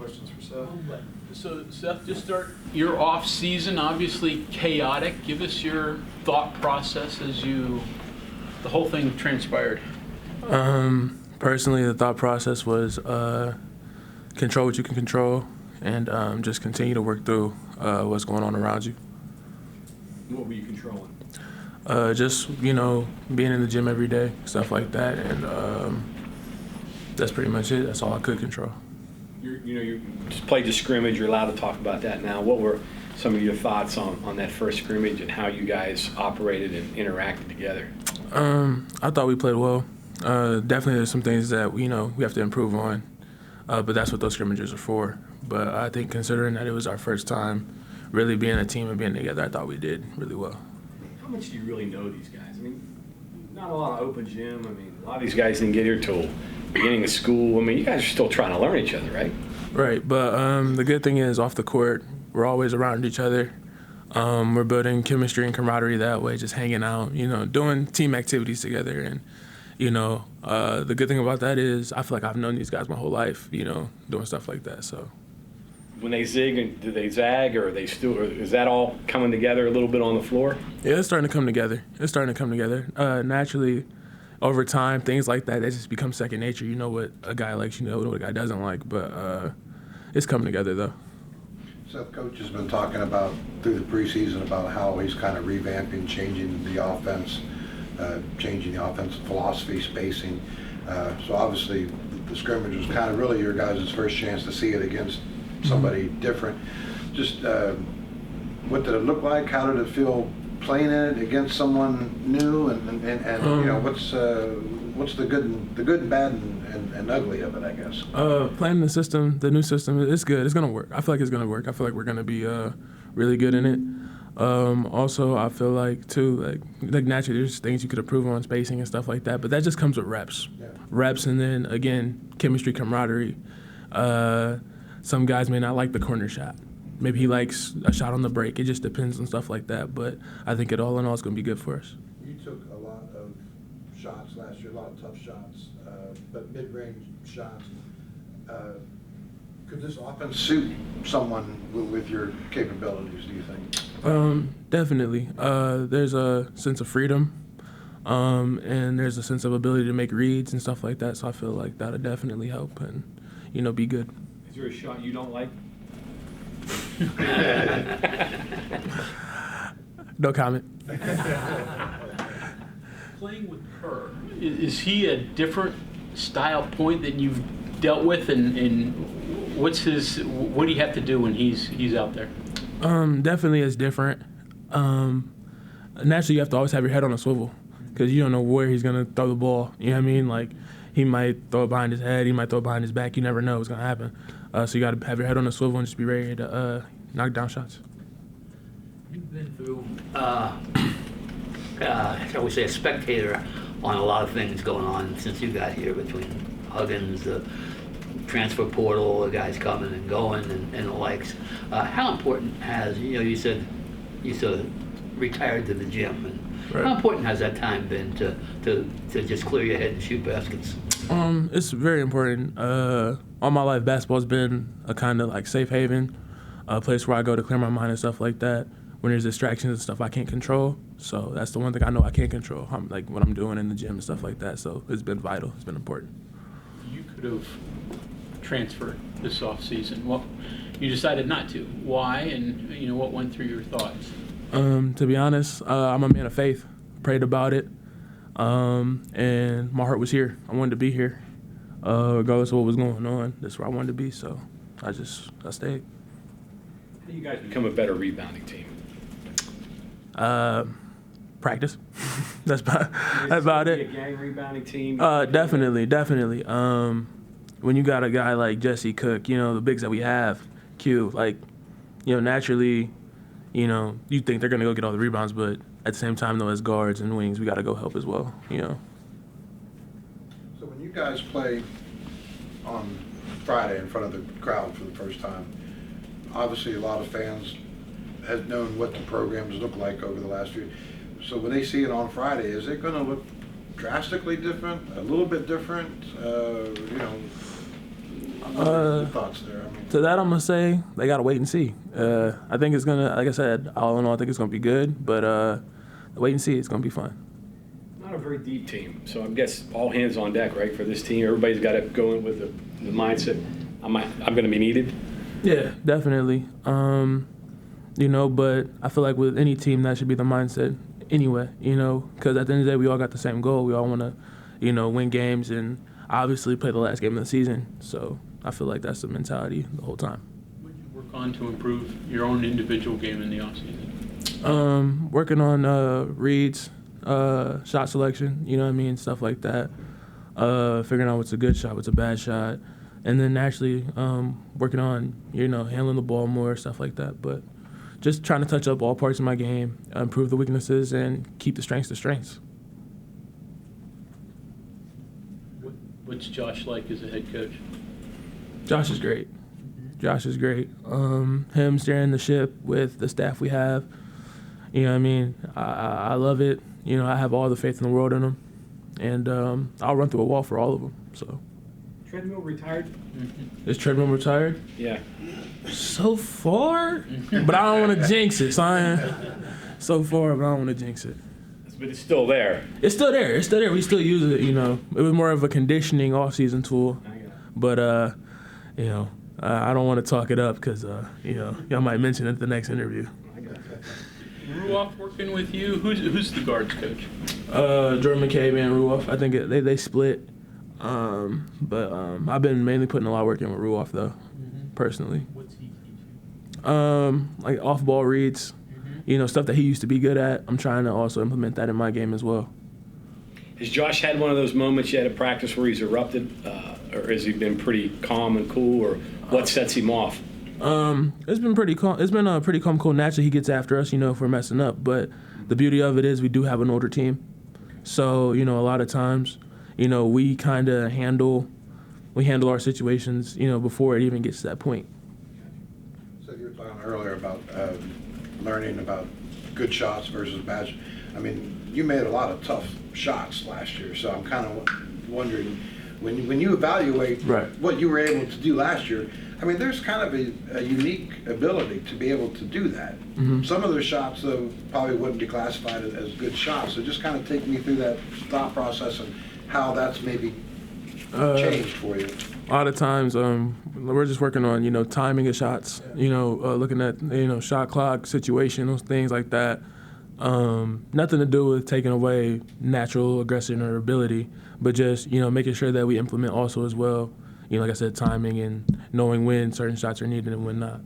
questions for Seth? So Seth, just start your off season, obviously chaotic. Give us your thought process as the whole thing transpired. Personally, the thought process was control what you can control and just continue to work through what's going on around you. What were you controlling? Just, being in the gym every day, stuff like that, and that's pretty much it. That's all I could control. You just played the scrimmage. You're allowed to talk about that now. What were some of your thoughts on that first scrimmage and how you guys operated and interacted together? I thought we played well. Definitely there's some things that, we have to improve on, but that's what those scrimmages are for. But I think considering that it was our first time really being a team and being together, I thought we did really well. How much do you really know these guys? I mean, not a lot of open gym. I mean, a lot of these guys didn't get here till beginning of school. I mean, you guys are still trying to learn each other, right? Right, but the good thing is off the court, we're always around each other. We're building chemistry and camaraderie that way, just hanging out, doing team activities together. And, the good thing about that is I feel like I've known these guys my whole life, doing stuff like that. So when they zig, and do they zag, or are they still? Or is that all coming together a little bit on the floor? Yeah, it's starting to come together. Naturally, over time, things like that, they just become second nature. You know what a guy likes, you know what a guy doesn't like, but it's coming together, though. Seth, Coach has been talking about through the preseason about how he's kind of revamping, changing the offense, changing the offensive philosophy, spacing. So obviously the scrimmage was kind of really your guys' first chance to see it against somebody different. Just what did it look like? How did it feel playing in it against someone new? And what's the good, bad, and ugly of it, I guess? Playing the system, the new system, it's good. It's gonna work. I feel like it's gonna work. I feel like we're gonna be really good in it. Also, I feel like too, like naturally, there's things you could improve on, spacing and stuff like that. But that just comes with reps, and then again, chemistry, camaraderie. Some guys may not like the corner shot. Maybe he likes a shot on the break. It just depends on stuff like that. But I think it all in all is gonna be good for us. You took a lot of shots last year, a lot of tough shots, but mid-range shots. Could this offense suit someone with your capabilities, do you think? Definitely. There's a sense of freedom, and there's a sense of ability to make reads and stuff like that. So I feel like that'll definitely help and, be good. Is there a shot you don't like? No comment. Playing with Kerr, is he a different style point that you've dealt with, and what do you have to do when he's out there? Definitely is different. Naturally, you have to always have your head on a swivel because you don't know where he's gonna throw the ball. You know what I mean? Like he might throw it behind his head, he might throw it behind his back. You never know what's gonna happen. So you got to have your head on a swivel and just be ready to knock down shots. You've been through, shall we say, a spectator on a lot of things going on since you got here, between Huggins, the transfer portal, the guys coming and going, and the likes. How important has, you said you sort of retired to the gym, and right. How important has that time been to just clear your head and shoot baskets? It's very important. All my life, basketball's been a kind of like safe haven, a place where I go to clear my mind and stuff like that. When there's distractions and stuff I can't control, so that's the one thing I know I can't control. Like what I'm doing in the gym and stuff like that. So it's been vital. It's been important. You could have transferred this off season. Well, you decided not to. Why? And what went through your thoughts? To be honest, I'm a man of faith. Prayed about it, and my heart was here. I wanted to be here, regardless of what was going on. That's where I wanted to be. So I stayed. How do you guys become a better rebounding team? Practice. That's about it. A gang rebounding team. Definitely. When you got a guy like Jesse Cook, the bigs that we have, Q, naturally, you think they're gonna go get all the rebounds, but at the same time, though, as guards and wings, we got to go help as well. So when you guys play on Friday in front of the crowd for the first time, obviously a lot of fans have known what the programs look like over the last few. So when they see it on Friday, is it going to look drastically different, a little bit different? Your thoughts there? I mean, To that, I'm gonna say they gotta wait and see. I think it's gonna, like I said, all in all, I think it's gonna be good. But wait and see. It's gonna be fun. Not a very deep team, so I guess all hands on deck, right, for this team. Everybody's got to go in with the mindset, I'm going to be needed. Yeah, definitely. But I feel like with any team, that should be the mindset anyway. Because at the end of the day, we all got the same goal. We all want to, win games and obviously play the last game of the season. So I feel like that's the mentality the whole time. What did you work on to improve your own individual game in the offseason? Working on reads, shot selection, stuff like that. Figuring out what's a good shot, what's a bad shot, and then actually working on, handling the ball more, stuff like that. But just trying to touch up all parts of my game, improve the weaknesses, and keep the strengths to strengths. What's Josh like as a head coach? Josh is great. Josh is great. Him steering the ship with the staff we have, I love it. I have all the faith in the world in him, and I'll run through a wall for all of them. So. Treadmill retired? Is Treadmill retired? Yeah. So far, but I don't want to jinx it, son. So far, but I don't want to jinx it. But it's still there. It's still there. It's still there. We still use it. It was more of a conditioning off-season tool, but I don't want to talk it up because y'all might mention it at the next interview. Ruoff working with you. Who's the guards coach? Jordan McCabe and Ruoff. I think they split. But I've been mainly putting a lot of work in with Ruoff though, personally. What's he teach you? Like off-ball reads, stuff that he used to be good at. I'm trying to also implement that in my game as well. Has Josh had one of those moments yet at practice where he's erupted, or has he been pretty calm and cool, or what sets him off? It's been pretty calm. It's been pretty calm, cool. Naturally, he gets after us, if we're messing up. But the beauty of it is we do have an older team, so a lot of times, we kind of handle our situations, before it even gets to that point. So you were talking earlier about learning about good shots versus bad. I mean, you made a lot of tough shots last year, so I'm kind of wondering when you evaluate what you were able to do last year. I mean, there's kind of a unique ability to be able to do that. Mm-hmm. Some of those shots, though, probably wouldn't be classified as good shots. So just kind of take me through that thought process and how that's maybe changed for you. A lot of times, we're just working on, timing of shots, looking at, shot clock situation, those things like that. Nothing to do with taking away natural aggression or ability, but just, making sure that we implement also as well, like I said, timing and knowing when certain shots are needed and when not.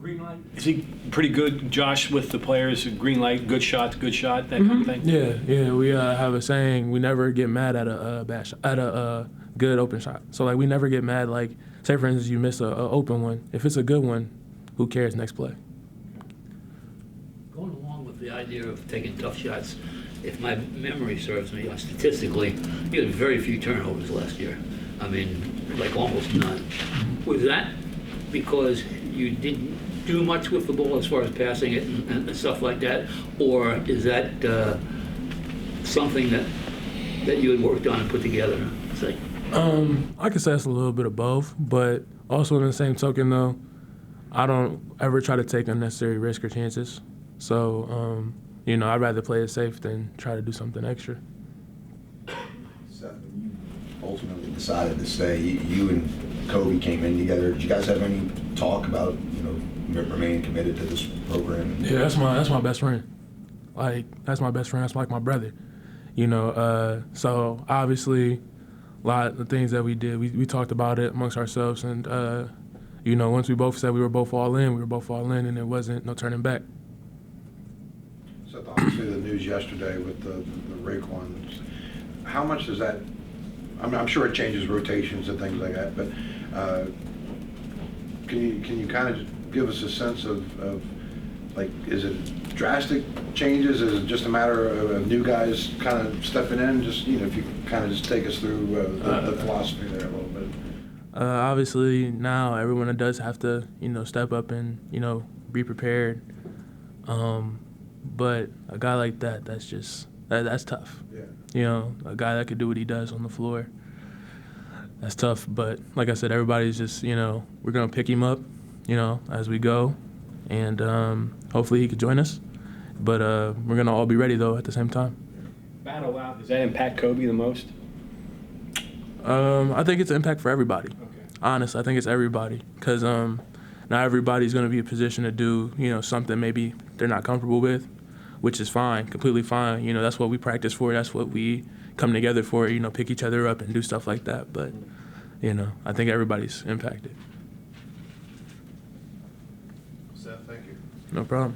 Green light. Is he pretty good, Josh, with the players? Green light, good shot, that kind of thing? Yeah. We have a saying, we never get mad at a bad shot, at a good open shot. So, like, we never get mad, like, say, for instance, you miss a open one. If it's a good one, who cares, next play. Going along with the idea of taking tough shots, if my memory serves me, statistically, you had very few turnovers last year. I mean, like almost none. Was that because you didn't do much with the ball as far as passing it and stuff like that? Or is that something that you had worked on and put together? Say? I could say it's a little bit of both, but also in the same token, though, I don't ever try to take unnecessary risk or chances. So, I'd rather play it safe than try to do something extra. Seth, when you ultimately decided to stay, you and Kobe came in together. Did you guys have any talk about, remaining committed to this program? Yeah, that's my best friend. Like, that's my best friend. That's like my brother. So obviously, a lot of the things that we did, we talked about it amongst ourselves, and once we both said we were both all in, and it wasn't no turning back. So obviously the news yesterday with the Raekwon, how much does that, I'm sure it changes rotations and things like that, but can you kind of give us a sense of like, is it drastic changes? Is it just a matter of new guys kind of stepping in? Just, if you kind of just take us through the philosophy there a little bit. Obviously now everyone does have to, step up and, be prepared. But a guy like that, that's tough. Yeah. A guy that could do what he does on the floor. that's tough. But like I said, everybody's just, we're gonna pick him up, as we go, and hopefully he could join us. But we're gonna all be ready though at the same time. Battle out, does that impact Kobe the most? I think it's an impact for everybody. Okay. Honestly, I think it's everybody, because not everybody's going to be in a position to do, something maybe they're not comfortable with, which is fine, completely fine. That's what we practice for. That's what we come together for, pick each other up and do stuff like that. But, I think everybody's impacted. Seth, thank you. No problem.